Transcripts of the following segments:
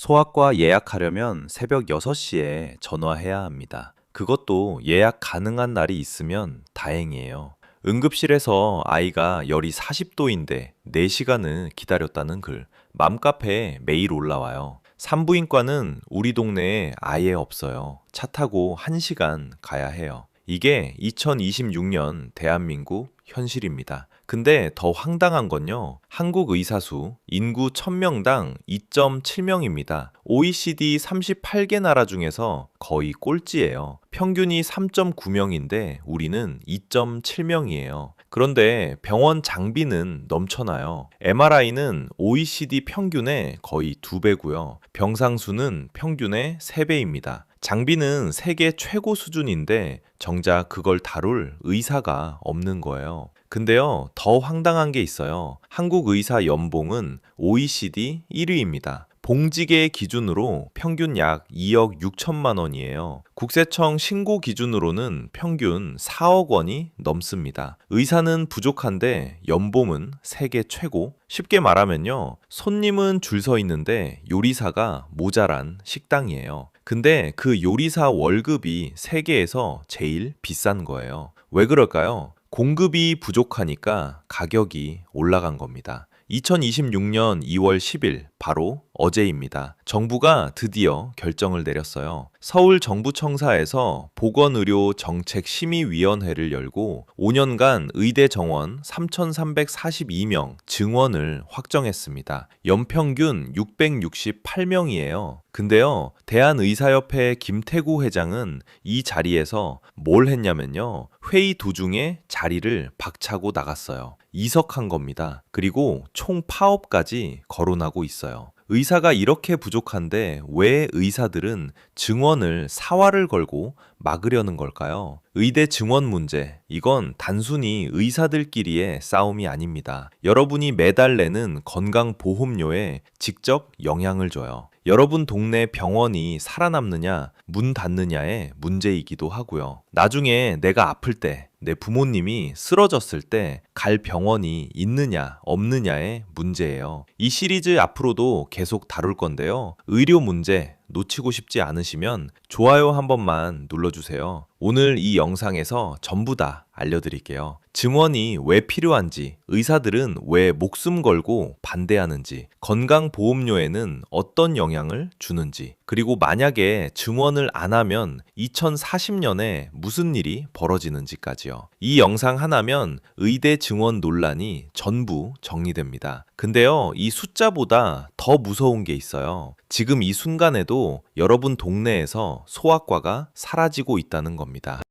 소아과 예약하려면 새벽 6시에 전화해야 합니다. 그것도 예약 가능한 날이 있으면 다행이에요. 응급실에서 아이가 열이 40도인데 4시간을 기다렸다는 글, 맘카페에 매일 올라와요. 산부인과는 우리 동네에 아예 없어요. 차 타고 1시간 가야 해요. 이게 2026년 대한민국 현실입니다. 근데 더 황당한 건요. 한국 의사 수 인구 1000명당 2.7명입니다. OECD 38개 나라 중에서 거의 꼴찌예요. 평균이 3.9명인데 우리는 2.7명이에요. 그런데 병원 장비는 넘쳐나요. MRI는 OECD 평균의 거의 2배고요. 병상 수는 평균의 3배입니다. 장비는 세계 최고 수준인데 정작 그걸 다룰 의사가 없는 거예요. 근데요, 더 황당한 게 있어요. 한국 의사 연봉은 OECD 1위입니다. 봉직의 기준으로 평균 약 2억 6천만 원이에요. 국세청 신고 기준으로는 평균 4억 원이 넘습니다. 의사는 부족한데 연봉은 세계 최고? 쉽게 말하면요. 손님은 줄 서 있는데 요리사가 모자란 식당이에요. 근데 그 요리사 월급이 세계에서 제일 비싼 거예요. 왜 그럴까요? 공급이 부족하니까 가격이 올라간 겁니다. 2026년 2월 10일, 바로 어제입니다. 정부가 드디어 결정을 내렸어요. 서울정부청사에서 보건의료정책심의위원회를 열고 5년간 의대 정원 3,342명 증원을 확정했습니다. 연평균 668명이에요. 근데요, 대한의사협회 김태구 회장은 이 자리에서 뭘 했냐면요. 회의 도중에 자리를 박차고 나갔어요. 이석한 겁니다. 그리고 총 파업까지 거론하고 있어요. 의사가 이렇게 부족한데 왜 의사들은 증원을 사활을 걸고 막으려는 걸까요? 의대 증원 문제, 이건 단순히 의사들끼리의 싸움이 아닙니다. 여러분이 매달 내는 건강보험료에 직접 영향을 줘요. 여러분 동네 병원이 살아남느냐, 문 닫느냐의 문제이기도 하고요. 나중에 내가 아플 때, 내 부모님이 쓰러졌을 때 갈 병원이 있느냐, 없느냐의 문제예요. 이 시리즈 앞으로도 계속 다룰 건데요. 의료 문제 놓치고 싶지 않으시면 좋아요 한 번만 눌러주세요. 오늘 이 영상에서 전부 다 알려드릴게요. 증원이 왜 필요한지, 의사들은 왜 목숨 걸고 반대하는지, 건강보험료에는 어떤 영향을 주는지, 그리고 만약에 증원을 안 하면 2040년에 무슨 일이 벌어지는지까지요. 이 영상 하나면 의대 증원 논란이 전부 정리됩니다. 근데요, 이 숫자보다 더 무서운 게 있어요. 지금 이 순간에도 여러분 동네에서 소아과가 사라지고 있다는 겁니다.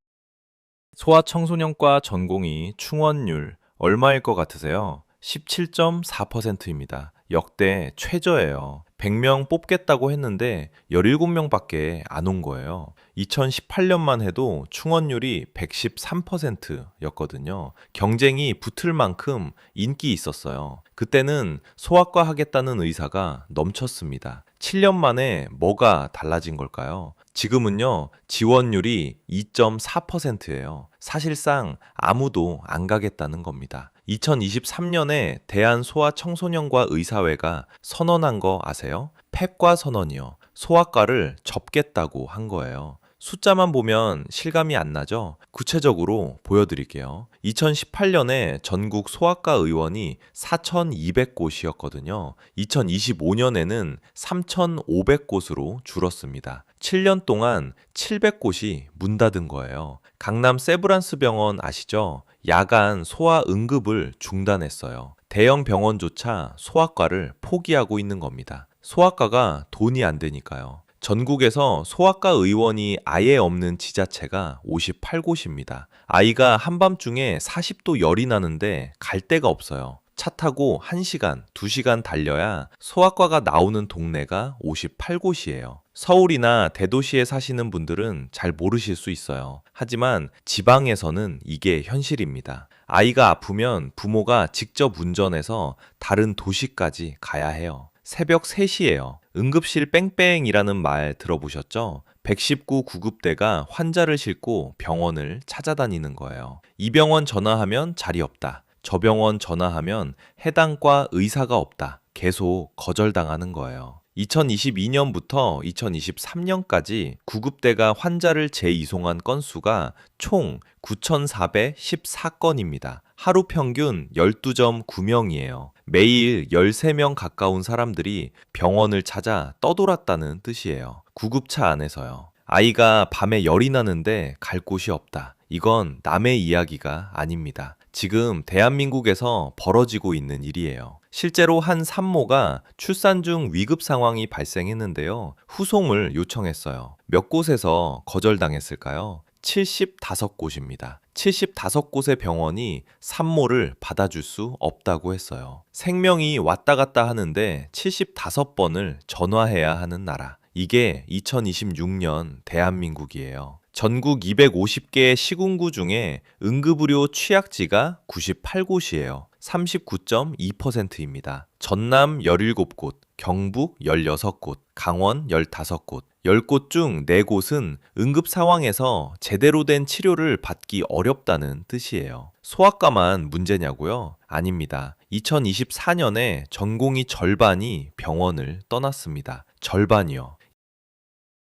소아청소년과 전공의 충원율 얼마일 것 같으세요? 17.4%입니다. 역대 최저예요. 100명 뽑겠다고 했는데 17명밖에 안 온 거예요. 2018년만 해도 충원율이 113%였거든요. 경쟁이 붙을 만큼 인기 있었어요. 그때는 소아과 하겠다는 의사가 넘쳤습니다. 7년 만에 뭐가 달라진 걸까요? 지금은요, 지원율이 2.4%예요. 사실상 아무도 안 가겠다는 겁니다. 2023년에 대한소아청소년과 의사회가 선언한 거 아세요? 폐과 선언이요. 소아과를 접겠다고 한 거예요. 숫자만 보면 실감이 안 나죠? 구체적으로 보여드릴게요. 2018년에 전국 소아과 의원이 4,200곳이었거든요. 2025년에는 3,500곳으로 줄었습니다. 7년 동안 700곳이 문 닫은 거예요. 강남 세브란스 병원 아시죠? 야간 소아 응급을 중단했어요. 대형 병원조차 소아과를 포기하고 있는 겁니다. 소아과가 돈이 안 되니까요. 전국에서 소아과 의원이 아예 없는 지자체가 58곳입니다. 아이가 한밤중에 40도 열이 나는데 갈 데가 없어요. 차 타고 1시간, 2시간 달려야 소아과가 나오는 동네가 58곳이에요. 서울이나 대도시에 사시는 분들은 잘 모르실 수 있어요. 하지만 지방에서는 이게 현실입니다. 아이가 아프면 부모가 직접 운전해서 다른 도시까지 가야 해요. 새벽 3시예요. 응급실 뺑뺑이라는 말 들어보셨죠? 119 구급대가 환자를 싣고 병원을 찾아다니는 거예요. 이 병원 전화하면 자리 없다. 저 병원 전화하면 해당 과 의사가 없다. 계속 거절당하는 거예요. 2022년부터 2023년까지 구급대가 환자를 재이송한 건수가 총 9,414건입니다. 하루 평균 12.9명이에요. 매일 13명 가까운 사람들이 병원을 찾아 떠돌았다는 뜻이에요. 구급차 안에서요. 아이가 밤에 열이 나는데 갈 곳이 없다. 이건 남의 이야기가 아닙니다. 지금 대한민국에서 벌어지고 있는 일이에요. 실제로 한 산모가 출산 중 위급 상황이 발생했는데요. 후송을 요청했어요. 몇 곳에서 거절당했을까요? 75곳입니다. 75곳의 병원이 산모를 받아줄 수 없다고 했어요. 생명이 왔다 갔다 하는데 75번을 전화해야 하는 나라. 이게 2026년 대한민국이에요. 전국 250개의 시군구 중에 응급의료 취약지가 98곳이에요. 39.2%입니다. 전남 17곳, 경북 16곳, 강원 15곳, 10곳 중 4곳은 응급 상황에서 제대로 된 치료를 받기 어렵다는 뜻이에요. 소아과만 문제냐고요? 아닙니다. 2024년에 전공의 절반이 병원을 떠났습니다. 절반이요.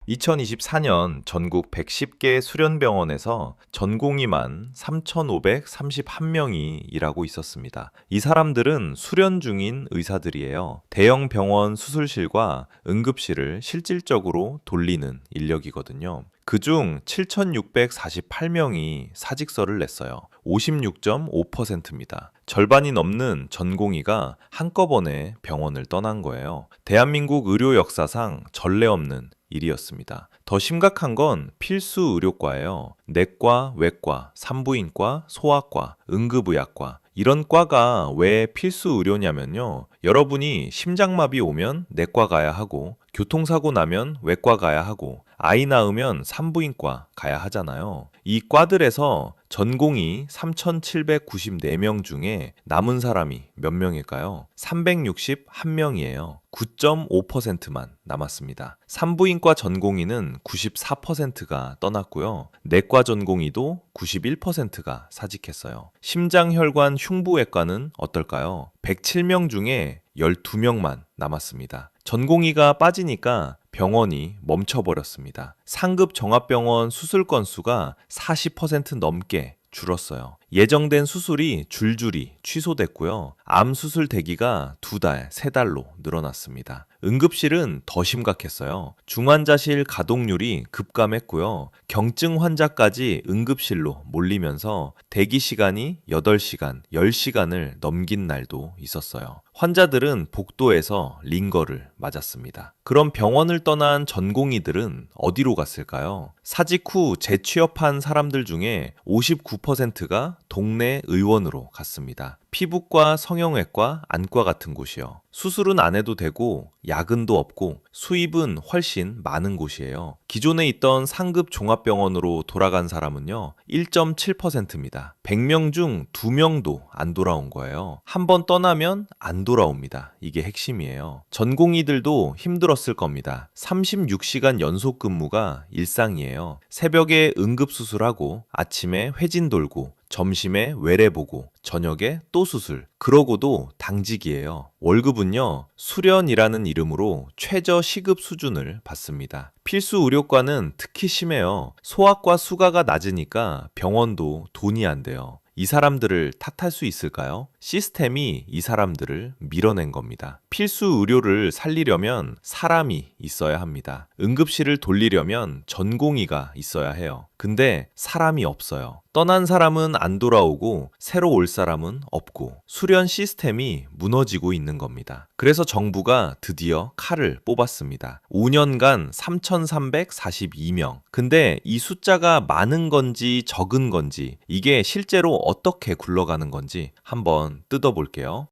2024년 전국 110개 수련병원에서 전공의만 3,531명이 일하고 있었습니다. 이 사람들은 수련 중인 의사들이에요. 대형 병원 수술실과 응급실을 실질적으로 돌리는 인력이거든요. 그중 7,648명이 사직서를 냈어요. 56.5%입니다. 절반이 넘는 전공의가 한꺼번에 병원을 떠난 거예요. 대한민국 의료 역사상 전례 없는 일이었습니다. 더 심각한 건 필수 의료과예요. 내과, 외과, 산부인과, 소아과, 응급의학과 이런 과가 왜 필수 의료냐면요. 여러분이 심장마비 오면 내과 가야 하고 교통사고 나면 외과 가야 하고 아이 낳으면 산부인과 가야 하잖아요. 이 과들에서 전공이 3,794명 중에 남은 사람이 몇 명일까요? 361명이에요. 9.5%만 남았습니다. 산부인과 전공의는 94%가 떠났고요. 내과 전공의도 91%가 사직했어요. 심장혈관 흉부외과는 어떨까요? 107명 중에 12명만 남았습니다. 전공의가 빠지니까 병원이 멈춰버렸습니다. 상급 종합병원 수술 건수가 40% 넘게 줄었어요. 예정된 수술이 줄줄이 취소됐고요. 암 수술 대기가 2달, 3달로 늘어났습니다. 응급실은 더 심각했어요. 중환자실 가동률이 급감했고요. 경증 환자까지 응급실로 몰리면서 대기 시간이 8시간, 10시간을 넘긴 날도 있었어요. 환자들은 복도에서 링거를 맞았습니다. 그럼 병원을 떠난 전공의들은 어디로 갔을까요? 사직 후 재취업한 사람들 중에 59%가 동네 의원으로 갔습니다. 피부과, 성형외과, 안과 같은 곳이요. 수술은 안 해도 되고 야근도 없고 수입은 훨씬 많은 곳이에요. 기존에 있던 상급 종합병원으로 돌아간 사람은요. 1.7%입니다. 100명 중 2명도 안 돌아온 거예요. 한 번 떠나면 안 돌아옵니다. 이게 핵심이에요. 전공의들도 힘들었을 겁니다. 36시간 연속 근무가 일상이에요. 새벽에 응급수술하고 아침에 회진 돌고 점심에 외래 보고 저녁에 또 수술. 그러고도 당직이에요. 월급은요, 수련이라는 이름으로 최저 시급 수준을 받습니다. 필수 의료과는 특히 심해요. 소아과 수가가 낮으니까 병원도 돈이 안 돼요. 이 사람들을 탓할 수 있을까요? 시스템이 이 사람들을 밀어낸 겁니다. 필수 의료를 살리려면 사람이 있어야 합니다. 응급실을 돌리려면 전공의가 있어야 해요. 근데 사람이 없어요. 떠난 사람은 안 돌아오고 새로 올 사람은 없고 수련 시스템이 무너지고 있는 겁니다. 그래서 정부가 드디어 칼을 뽑았습니다. 5년간 3,342명. 근데 이 숫자가 많은 건지 적은 건지 이게 실제로 어떻게 굴러가는 건지 한번 뜯어볼게요.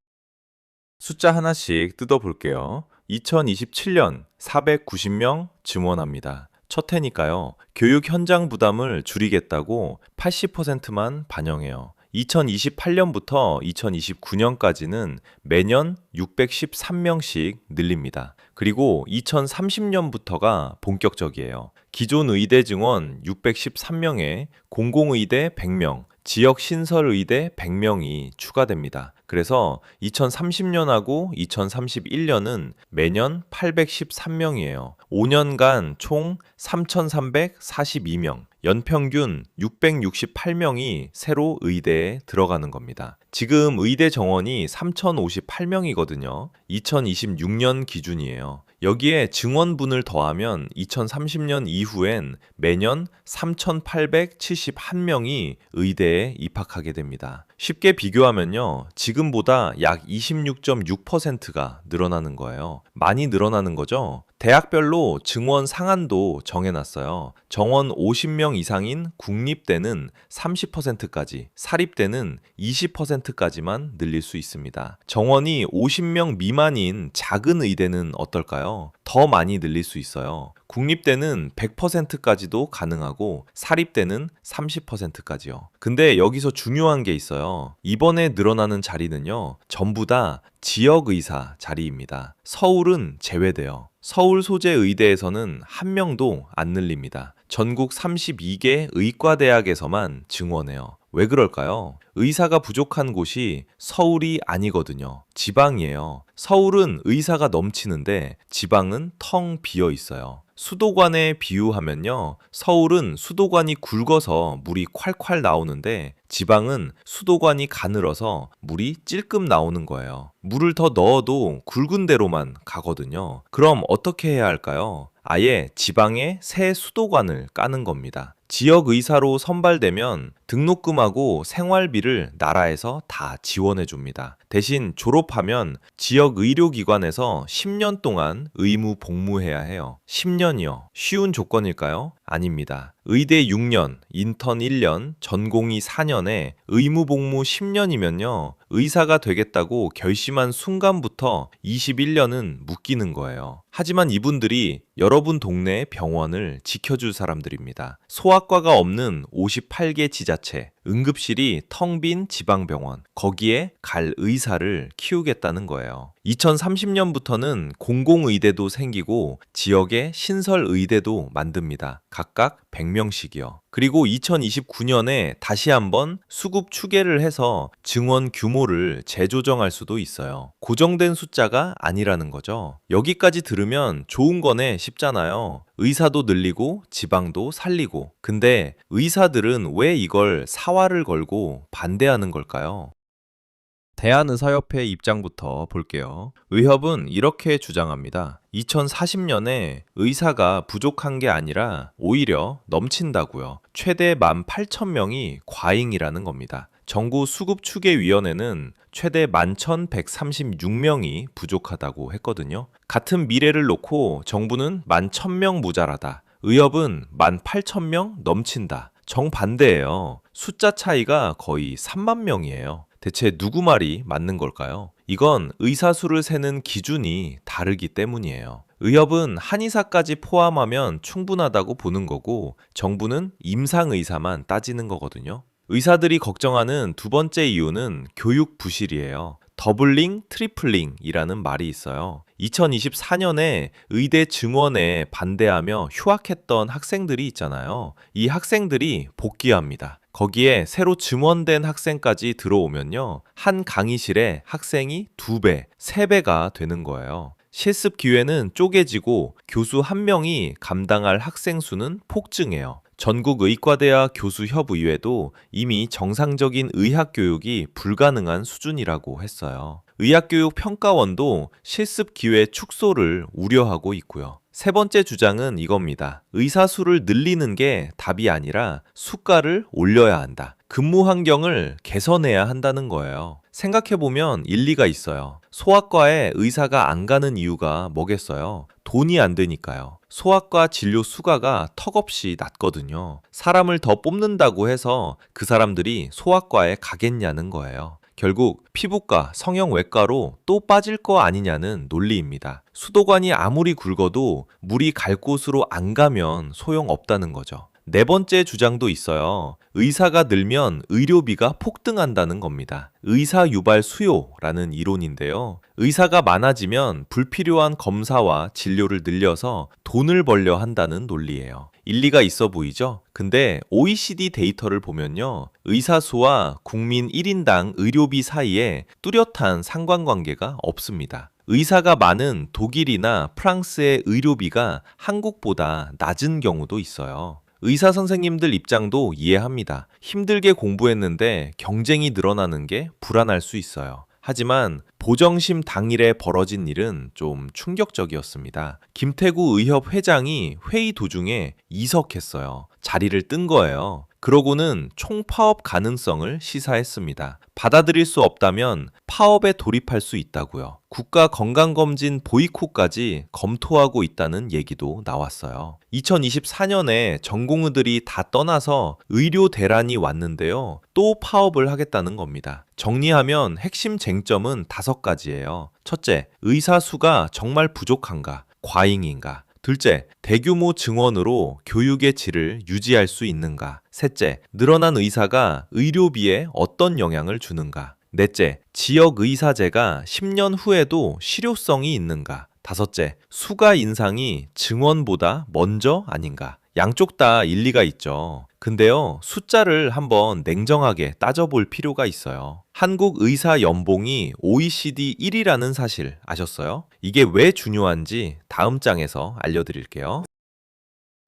숫자 하나씩 뜯어볼게요. 2027년 490명 증원합니다. 첫 해니까요. 교육 현장 부담을 줄이겠다고 80%만 반영해요. 2028년부터 2029년까지는 매년 613명씩 늘립니다. 그리고 2030년부터가 본격적이에요. 기존 의대 증원 613명에 공공의대 100명, 지역 신설 의대 100명이 추가됩니다. 그래서 2030년하고 2031년은 매년 813명이에요. 5년간 총 3,342명, 연평균 668명이 새로 의대에 들어가는 겁니다. 지금 의대 정원이 3,058명이거든요. 2026년 기준이에요. 여기에 증원분을 더하면 2030년 이후엔 매년 3,871명이 의대에 입학하게 됩니다. 쉽게 비교하면요. 지금보다 약 26.6%가 늘어나는 거예요. 많이 늘어나는 거죠? 대학별로 증원 상한도 정해놨어요. 정원 50명 이상인 국립대는 30%까지, 사립대는 20%까지만 늘릴 수 있습니다. 정원이 50명 미만인 작은 의대는 어떨까요? 더 많이 늘릴 수 있어요. 국립대는 100%까지도 가능하고 사립대는 30%까지요. 근데 여기서 중요한 게 있어요. 이번에 늘어나는 자리는요, 전부 다 지역의사 자리입니다. 서울은 제외돼요. 서울 소재 의대에서는 한 명도 안 늘립니다. 전국 32개 의과대학에서만 증원해요. 왜 그럴까요? 의사가 부족한 곳이 서울이 아니거든요. 지방이에요. 서울은 의사가 넘치는데 지방은 텅 비어 있어요. 수도관에 비유하면요. 서울은 수도관이 굵어서 물이 콸콸 나오는데 지방은 수도관이 가늘어서 물이 찔끔 나오는 거예요. 물을 더 넣어도 굵은 데로만 가거든요. 그럼 어떻게 해야 할까요? 아예 지방에 새 수도관을 까는 겁니다. 지역 의사로 선발되면 등록금하고 생활비를 나라에서 다 지원해 줍니다. 대신 졸업하면 지역 의료기관에서 10년 동안 의무 복무해야 해요. 10년이요. 쉬운 조건일까요? 아닙니다. 의대 6년, 인턴 1년, 전공의 4년에 의무 복무 10년이면요. 의사가 되겠다고 결심한 순간부터 21년은 묶이는 거예요. 하지만 이분들이 여러분 동네의 병원을 지켜줄 사람들입니다. 소아과가 없는 58개 지자체, 응급실이 텅 빈 지방병원, 거기에 갈 의사를 키우겠다는 거예요. 2030년부터는 공공의대도 생기고 지역에 신설의대도 만듭니다. 각각 100명씩이요. 그리고 2029년에 다시 한번 수급 추계를 해서 증원 규모를 재조정할 수도 있어요. 고정된 숫자가 아니라는 거죠. 여기까지 들으면 좋은 거네 싶잖아요. 의사도 늘리고 지방도 살리고. 근데 의사들은 왜 이걸 사활을 걸고 반대하는 걸까요? 대한의사협회 입장부터 볼게요. 의협은 이렇게 주장합니다. 2040년에 의사가 부족한 게 아니라 오히려 넘친다고요. 최대 18,000명이 과잉이라는 겁니다. 정부 수급추계위원회는 최대 11,136명이 부족하다고 했거든요. 같은 미래를 놓고 정부는 11,000명 모자라다. 의협은 18,000명 넘친다. 정반대예요. 숫자 차이가 거의 3만 명이에요. 대체 누구 말이 맞는 걸까요? 이건 의사 수를 세는 기준이 다르기 때문이에요. 의협은 한의사까지 포함하면 충분하다고 보는 거고 정부는 임상의사만 따지는 거거든요. 의사들이 걱정하는 두 번째 이유는 교육 부실이에요. 더블링, 트리플링이라는 말이 있어요. 2024년에 의대 증원에 반대하며 휴학했던 학생들이 있잖아요. 이 학생들이 복귀합니다. 거기에 새로 증원된 학생까지 들어오면요. 한 강의실에 학생이 2배, 3배가 되는 거예요. 실습 기회는 쪼개지고 교수 한 명이 감당할 학생 수는 폭증해요. 전국 의과대학 교수협의회도 이미 정상적인 의학 교육이 불가능한 수준이라고 했어요. 의학교육 평가원도 실습 기회 축소를 우려하고 있고요. 세 번째 주장은 이겁니다. 의사 수를 늘리는 게 답이 아니라 수가를 올려야 한다. 근무 환경을 개선해야 한다는 거예요. 생각해보면 일리가 있어요. 소아과에 의사가 안 가는 이유가 뭐겠어요? 돈이 안 되니까요. 소아과 진료 수가가 턱없이 낮거든요. 사람을 더 뽑는다고 해서 그 사람들이 소아과에 가겠냐는 거예요. 결국 피부과, 성형외과로 또 빠질 거 아니냐는 논리입니다. 수도관이 아무리 굵어도 물이 갈 곳으로 안 가면 소용없다는 거죠. 네 번째 주장도 있어요. 의사가 늘면 의료비가 폭등한다는 겁니다. 의사 유발 수요라는 이론인데요. 의사가 많아지면 불필요한 검사와 진료를 늘려서 돈을 벌려 한다는 논리예요. 일리가 있어 보이죠? 근데 OECD 데이터를 보면요. 의사 수와 국민 1인당 의료비 사이에 뚜렷한 상관관계가 없습니다. 의사가 많은 독일이나 프랑스의 의료비가 한국보다 낮은 경우도 있어요. 의사 선생님들 입장도 이해합니다. 힘들게 공부했는데 경쟁이 늘어나는 게 불안할 수 있어요. 하지만 보정심 당일에 벌어진 일은 좀 충격적이었습니다. 김태구 의협 회장이 회의 도중에 이석했어요. 자리를 뜬 거예요. 그러고는 총파업 가능성을 시사했습니다. 받아들일 수 없다면 파업에 돌입할 수 있다고요. 국가건강검진 보이콧까지 검토하고 있다는 얘기도 나왔어요. 2024년에 전공의들이 다 떠나서 의료 대란이 왔는데요. 또 파업을 하겠다는 겁니다. 정리하면 핵심 쟁점은 5가지예요. 첫째, 의사 수가 정말 부족한가? 과잉인가? 둘째, 대규모 증원으로 교육의 질을 유지할 수 있는가? 셋째, 늘어난 의사가 의료비에 어떤 영향을 주는가? 넷째, 지역 의사제가 10년 후에도 실효성이 있는가? 다섯째, 수가 인상이 증원보다 먼저 아닌가? 양쪽 다 일리가 있죠. 근데요, 숫자를 한번 냉정하게 따져볼 필요가 있어요. 한국 의사 연봉이 OECD 1위라는 사실 아셨어요? 이게 왜 중요한지 다음 장에서 알려드릴게요.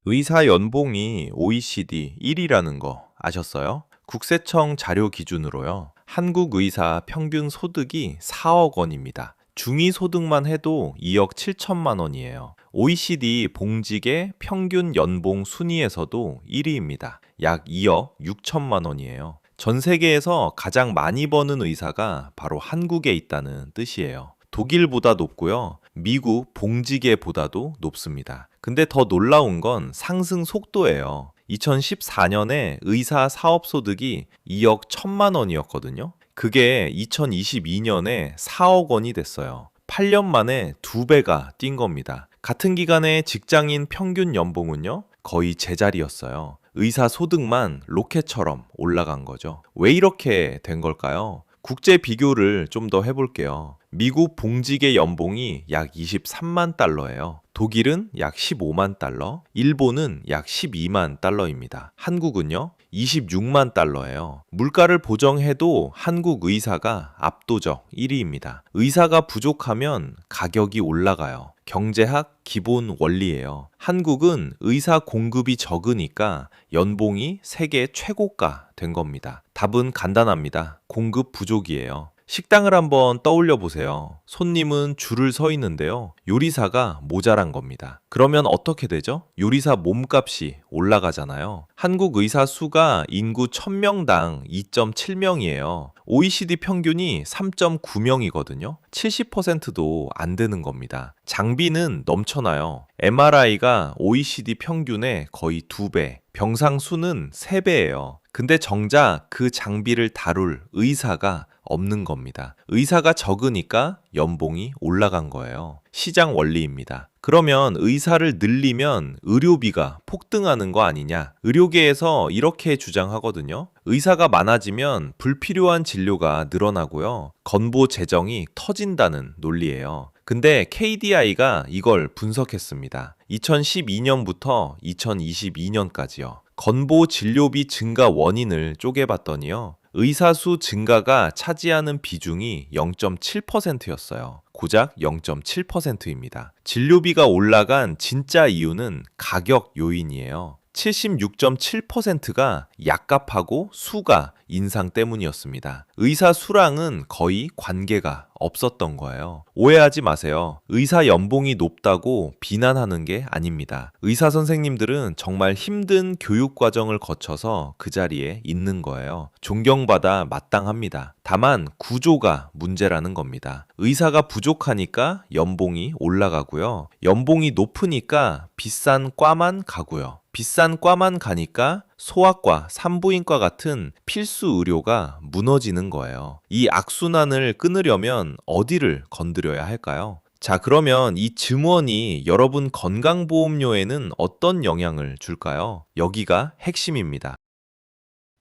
의사 연봉이 OECD 1위라는 거 아셨어요? 국세청 자료 기준으로요. 한국 의사 평균 소득이 4억 원입니다. 중위 소득만 해도 2억 7천만 원이에요. OECD 봉직의 평균 연봉 순위에서도 1위입니다. 약 2억 6천만 원이에요. 전 세계에서 가장 많이 버는 의사가 바로 한국에 있다는 뜻이에요. 독일보다 높고요. 미국 봉직계보다도 높습니다. 근데 더 놀라운 건 상승 속도예요. 2014년에 의사 사업소득이 2억 1천만 원이었거든요. 그게 2022년에 4억 원이 됐어요. 8년 만에 2배가 뛴 겁니다. 같은 기간에 직장인 평균 연봉은요, 거의 제자리였어요. 의사 소득만 로켓처럼 올라간 거죠. 왜 이렇게 된 걸까요? 국제 비교를 좀 더 해볼게요. 미국 봉직의 연봉이 약 23만 달러예요. 독일은 약 15만 달러, 일본은 약 12만 달러입니다. 한국은요, 26만 달러예요. 물가를 보정해도 한국 의사가 압도적 1위입니다. 의사가 부족하면 가격이 올라가요. 경제학 기본 원리예요. 한국은 의사 공급이 적으니까 연봉이 세계 최고가 된 겁니다. 답은 간단합니다. 공급 부족이에요. 식당을 한번 떠올려 보세요. 손님은 줄을 서 있는데요. 요리사가 모자란 겁니다. 그러면 어떻게 되죠? 요리사 몸값이 올라가잖아요. 한국 의사 수가 인구 1000명당 2.7명이에요. OECD 평균이 3.9명이거든요. 70%도 안 되는 겁니다. 장비는 넘쳐나요. MRI가 OECD 평균의 거의 2배, 병상 수는 3배예요. 근데 정작 그 장비를 다룰 의사가 없는 겁니다. 의사가 적으니까 연봉이 올라간 거예요. 시장 원리입니다. 그러면 의사를 늘리면 의료비가 폭등하는 거 아니냐? 의료계에서 이렇게 주장하거든요. 의사가 많아지면 불필요한 진료가 늘어나고요. 건보 재정이 터진다는 논리예요. 근데 KDI가 이걸 분석했습니다. 2012년부터 2022년까지요. 건보 진료비 증가 원인을 쪼개봤더니요. 의사 수 증가가 차지하는 비중이 0.7%였어요. 고작 0.7%입니다. 진료비가 올라간 진짜 이유는 가격 요인이에요. 76.7%가 약값하고 수가 인상 때문이었습니다. 의사 수랑은 거의 관계가 없었던 거예요. 오해하지 마세요. 의사 연봉이 높다고 비난하는 게 아닙니다. 의사 선생님들은 정말 힘든 교육 과정을 거쳐서 그 자리에 있는 거예요. 존경받아 마땅합니다. 다만 구조가 문제라는 겁니다. 의사가 부족하니까 연봉이 올라가고요. 연봉이 높으니까 비싼 과만 가고요. 비싼 과만 가니까 소아과, 산부인과 같은 필수 의료가 무너지는 거예요. 이 악순환을 끊으려면 어디를 건드려야 할까요? 자, 그러면 이 증원이 여러분 건강보험료에는 어떤 영향을 줄까요? 여기가 핵심입니다.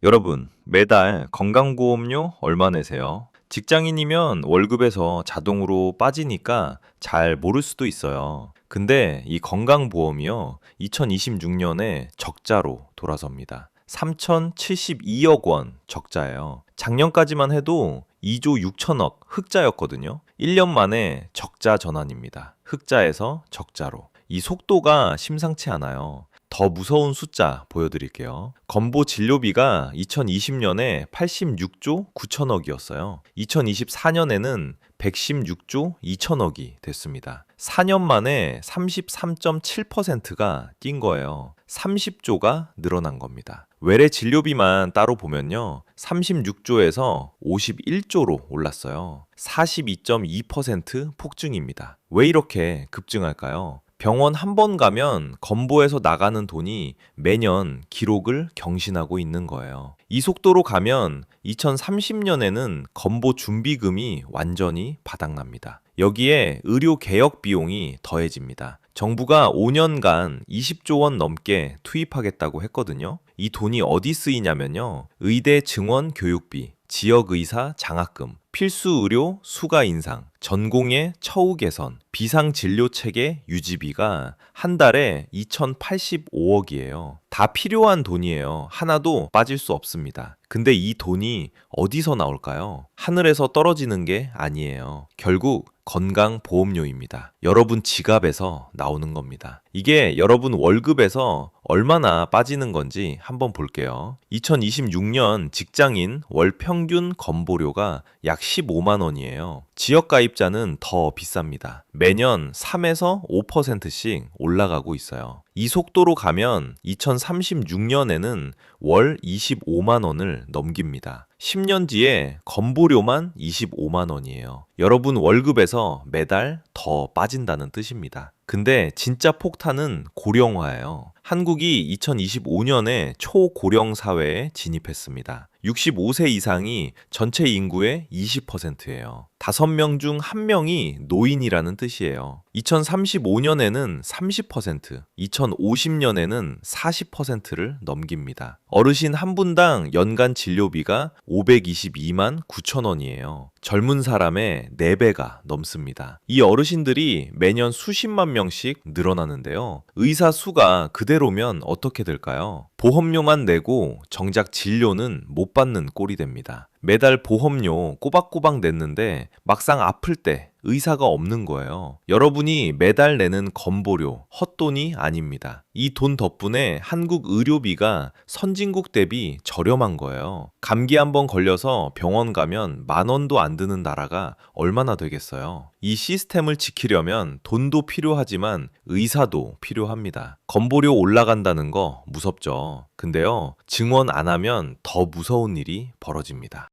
여러분, 매달 건강보험료 얼마 내세요? 직장인이면 월급에서 자동으로 빠지니까 잘 모를 수도 있어요. 근데 이 건강보험이요, 2026년에 적자로 돌아섭니다. 3,072억 원 적자예요. 작년까지만 해도 2조 6천억 흑자였거든요. 1년 만에 적자 전환입니다. 흑자에서 적자로. 이 속도가 심상치 않아요. 더 무서운 숫자 보여드릴게요. 건보 진료비가 2020년에 86조 9천억이었어요. 2024년에는 116조 2천억이 됐습니다. 4년 만에 33.7%가 뛴 거예요. 30조가 늘어난 겁니다. 외래 진료비만 따로 보면요, 36조에서 51조로 올랐어요. 42.2% 폭증입니다. 왜 이렇게 급증할까요? 병원 한 번 가면 건보에서 나가는 돈이 매년 기록을 경신하고 있는 거예요. 이 속도로 가면 2030년에는 건보 준비금이 완전히 바닥납니다. 여기에 의료 개혁 비용이 더해집니다. 정부가 5년간 20조 원 넘게 투입하겠다고 했거든요. 이 돈이 어디 쓰이냐면요, 의대 증원 교육비, 지역의사 장학금, 필수 의료 수가 인상, 전공의 처우 개선, 비상진료체계 유지비가 한 달에 2,085억이에요. 다 필요한 돈이에요. 하나도 빠질 수 없습니다. 근데 이 돈이 어디서 나올까요? 하늘에서 떨어지는 게 아니에요. 결국 건강보험료입니다. 여러분 지갑에서 나오는 겁니다. 이게 여러분 월급에서 얼마나 빠지는 건지 한번 볼게요. 2026년 직장인 월 평균 건보료가 약 15만 원이에요. 지역가입자는 더 비쌉니다. 매년 3에서 5%씩 올라가고 있어요. 이 속도로 가면 2036년에는 월 25만 원을 넘깁니다. 10년 뒤에 건보료만 25만 원이에요. 여러분 월급에서 매달 더 빠진다는 뜻입니다. 근데 진짜 폭탄은 고령화예요. 한국이 2025년에 초고령 사회에 진입했습니다. 65세 이상이 전체 인구의 20%예요. 5명 중 1명이 노인이라는 뜻이에요. 2035년에는 30%, 2050년에는 40%를 넘깁니다. 어르신 한 분당 연간 진료비가 522만 9천 원이에요. 젊은 사람의 4배가 넘습니다. 이 어르신들이 매년 수십만 명씩 늘어나는데요. 의사 수가 그대로면 어떻게 될까요? 보험료만 내고 정작 진료는 못 받는 꼴이 됩니다. 매달 보험료 꼬박꼬박 냈는데 막상 아플 때 의사가 없는 거예요. 여러분이 매달 내는 건보료 헛돈이 아닙니다. 이 돈 덕분에 한국 의료비가 선진국 대비 저렴한 거예요. 감기 한번 걸려서 병원 가면 10,000원도 안 드는 나라가 얼마나 되겠어요. 이 시스템을 지키려면 돈도 필요하지만 의사도 필요합니다. 건보료 올라간다는 거 무섭죠. 근데요, 증원 안 하면 더 무서운 일이 벌어집니다.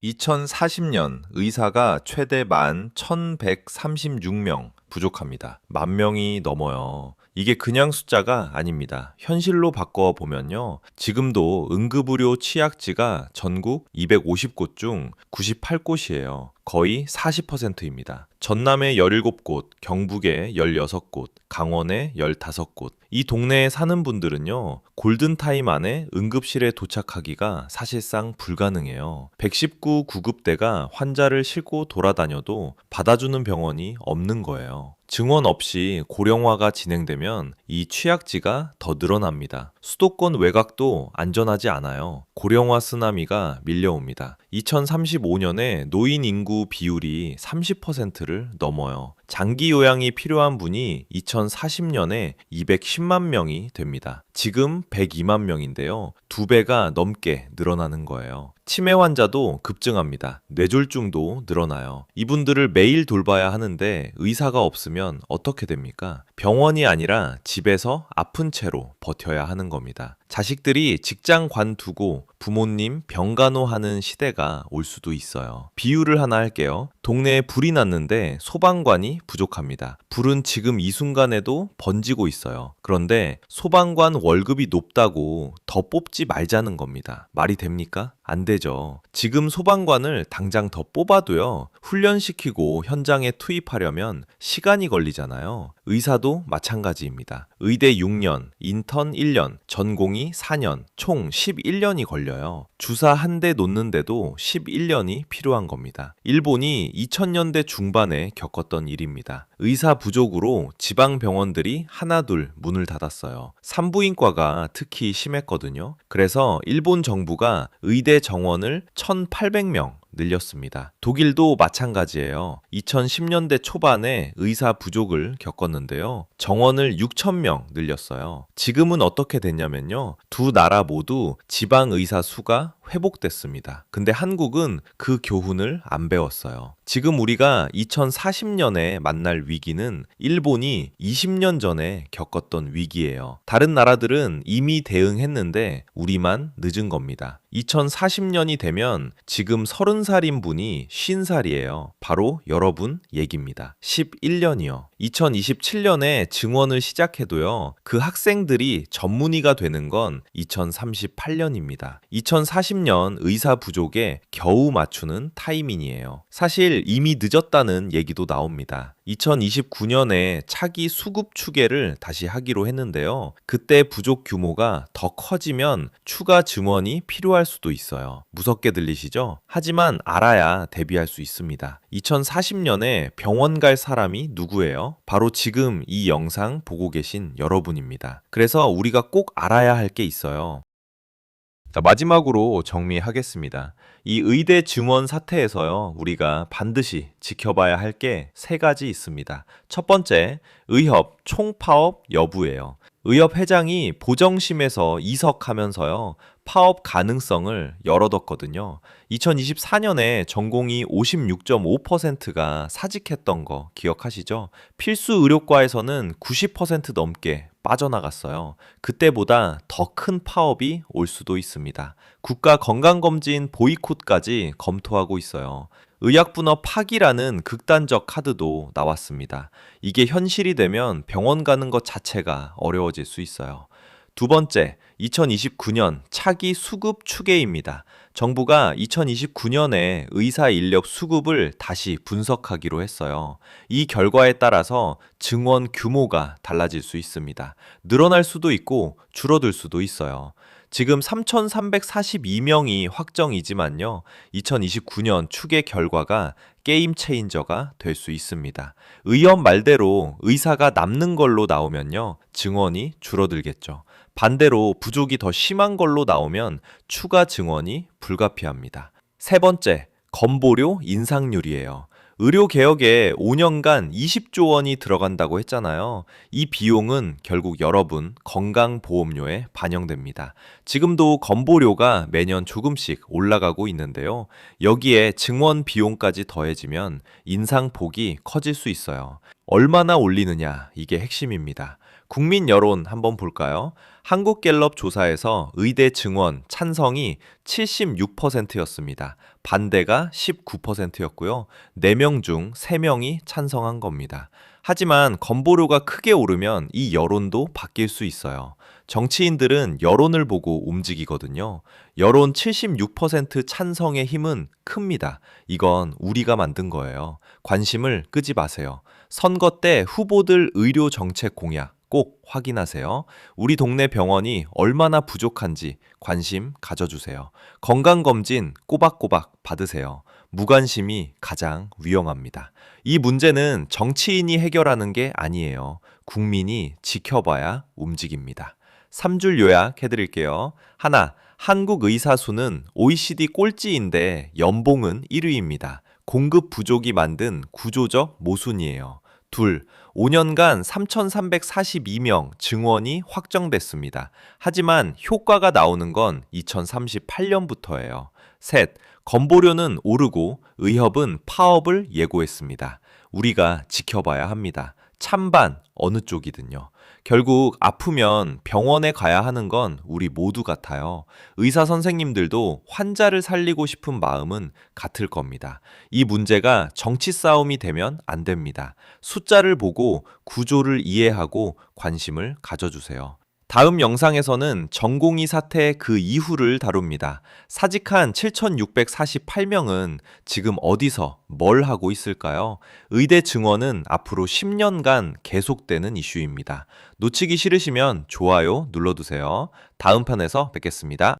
2040년 의사가 최대 11,136명 부족합니다. 10,000명이 넘어요. 이게 그냥 숫자가 아닙니다. 현실로 바꿔보면요, 지금도 응급의료 취약지가 전국 250곳 중 98곳이에요. 거의 40%입니다. 전남에 17곳, 경북에 16곳, 강원에 15곳. 이 동네에 사는 분들은요, 골든타임 안에 응급실에 도착하기가 사실상 불가능해요. 119 구급대가 환자를 싣고 돌아다녀도 받아주는 병원이 없는 거예요. 증원 없이 고령화가 진행되면 이 취약지가 더 늘어납니다. 수도권 외곽도 안전하지 않아요. 고령화 쓰나미가 밀려옵니다. 2035년에 노인 인구 비율이 30%를 넘어요. 장기 요양이 필요한 분이 2040년에 210만 명이 됩니다. 지금 102만 명인데요. 2배가 넘게 늘어나는 거예요. 치매 환자도 급증합니다. 뇌졸중도 늘어나요. 이분들을 매일 돌봐야 하는데 의사가 없으면 어떻게 됩니까? 병원이 아니라 집에서 아픈 채로 버텨야 하는 겁니다. 자식들이 직장 관두고 부모님 병간호하는 시대가 올 수도 있어요. 비유를 하나 할게요. 동네에 불이 났는데 소방관이 부족합니다. 불은 지금 이 순간에도 번지고 있어요. 그런데 소방관 월급이 높다고 더 뽑지 말자는 겁니다. 말이 됩니까? 안 되죠. 지금 소방관을 당장 더 뽑아도요, 훈련시키고 현장에 투입하려면 시간이 걸리잖아요. 의사도 마찬가지입니다. 의대 6년, 인턴 1년, 전공의 4년, 총 11년이 걸려요. 주사 한 대 놓는데도 11년이 필요한 겁니다. 일본이 2000년대 중반에 겪었던 일입니다. 의사 부족으로 지방 병원들이 하나둘 문을 닫았어요. 산부인과가 특히 심했거든요. 그래서 일본 정부가 의대 정원을 1800명 늘렸습니다. 독일도 마찬가지예요. 2010년대 초반에 의사 부족을 겪었는데요. 정원을 6,000명 늘렸어요. 지금은 어떻게 됐냐면요. 두 나라 모두 지방 의사 수가 회복됐습니다. 근데 한국은 그 교훈을 안 배웠어요. 지금 우리가 2040년에 만날 위기는 일본이 20년 전에 겪었던 위기예요. 다른 나라들은 이미 대응했는데 우리만 늦은 겁니다. 2040년이 되면 지금 30살인 분이 50살이에요. 바로 여러분 얘기입니다. 11년이요. 2027년에 증원을 시작해도요. 그 학생들이 전문의가 되는 건 2038년입니다. 2040년 의사 부족에 겨우 맞추는 타이밍이에요. 사실 이미 늦었다는 얘기도 나옵니다. 2029년에 차기 수급 추계를 다시 하기로 했는데요. 그때 부족 규모가 더 커지면 추가 증원이 필요할 수도 있어요. 무섭게 들리시죠? 하지만 알아야 대비할 수 있습니다. 2040년에 병원 갈 사람이 누구예요? 바로 지금 이 영상 보고 계신 여러분입니다. 그래서 우리가 꼭 알아야 할 게 있어요. 자, 마지막으로 정리하겠습니다. 이 의대 증원 사태에서요, 우리가 반드시 지켜봐야 할 게 세 가지 있습니다. 첫 번째, 의협 총파업 여부예요. 의협 회장이 보정심에서 이석하면서요, 파업 가능성을 열어뒀거든요. 2024년에 전공의 56.5%가 사직했던 거 기억하시죠? 필수 의료과에서는 90% 넘게 빠져나갔어요. 그때보다 더 큰 파업이 올 수도 있습니다. 국가 건강검진 보이콧까지 검토하고 있어요. 의약분업 파기라는 극단적 카드도 나왔습니다. 이게 현실이 되면 병원 가는 것 자체가 어려워질 수 있어요. 두 번째, 2029년 차기 수급 추계입니다. 정부가 2029년에 의사 인력 수급을 다시 분석하기로 했어요. 이 결과에 따라서 증원 규모가 달라질 수 있습니다. 늘어날 수도 있고 줄어들 수도 있어요. 지금 3,342명이 확정이지만요. 2029년 추계 결과가 게임 체인저가 될 수 있습니다. 의협 말대로 의사가 남는 걸로 나오면요. 증원이 줄어들겠죠. 반대로 부족이 더 심한 걸로 나오면 추가 증원이 불가피합니다. 세 번째, 건보료 인상률이에요. 의료개혁에 5년간 20조 원이 들어간다고 했잖아요. 이 비용은 결국 여러분 건강보험료에 반영됩니다. 지금도 건보료가 매년 조금씩 올라가고 있는데요. 여기에 증원 비용까지 더해지면 인상폭이 커질 수 있어요. 얼마나 올리느냐, 이게 핵심입니다. 국민 여론 한번 볼까요? 한국갤럽 조사에서 의대 증원 찬성이 76%였습니다. 반대가 19%였고요. 4명 중 3명이 찬성한 겁니다. 하지만 건보료가 크게 오르면 이 여론도 바뀔 수 있어요. 정치인들은 여론을 보고 움직이거든요. 여론 76% 찬성의 힘은 큽니다. 이건 우리가 만든 거예요. 관심을 끄지 마세요. 선거 때 후보들 의료 정책 공약 꼭 확인하세요. 우리 동네 병원이 얼마나 부족한지 관심 가져주세요. 건강검진 꼬박꼬박 받으세요. 무관심이 가장 위험합니다. 이 문제는 정치인이 해결하는 게 아니에요. 국민이 지켜봐야 움직입니다. 3줄 요약해드릴게요. 하나, 한국 의사 수는 OECD 꼴찌인데 연봉은 1위입니다. 공급 부족이 만든 구조적 모순이에요. 둘, 5년간 3,342명 증원이 확정됐습니다. 하지만 효과가 나오는 건 2038년부터예요. 셋, 건보료는 오르고 의협은 파업을 예고했습니다. 우리가 지켜봐야 합니다. 찬반 어느 쪽이든요. 결국 아프면 병원에 가야 하는 건 우리 모두 같아요. 의사 선생님들도 환자를 살리고 싶은 마음은 같을 겁니다. 이 문제가 정치 싸움이 되면 안 됩니다. 숫자를 보고 구조를 이해하고 관심을 가져주세요. 다음 영상에서는 전공의 사태 그 이후를 다룹니다. 사직한 7,648명은 지금 어디서 뭘 하고 있을까요? 의대 증원은 앞으로 10년간 계속되는 이슈입니다. 놓치기 싫으시면 좋아요 눌러두세요. 다음 편에서 뵙겠습니다.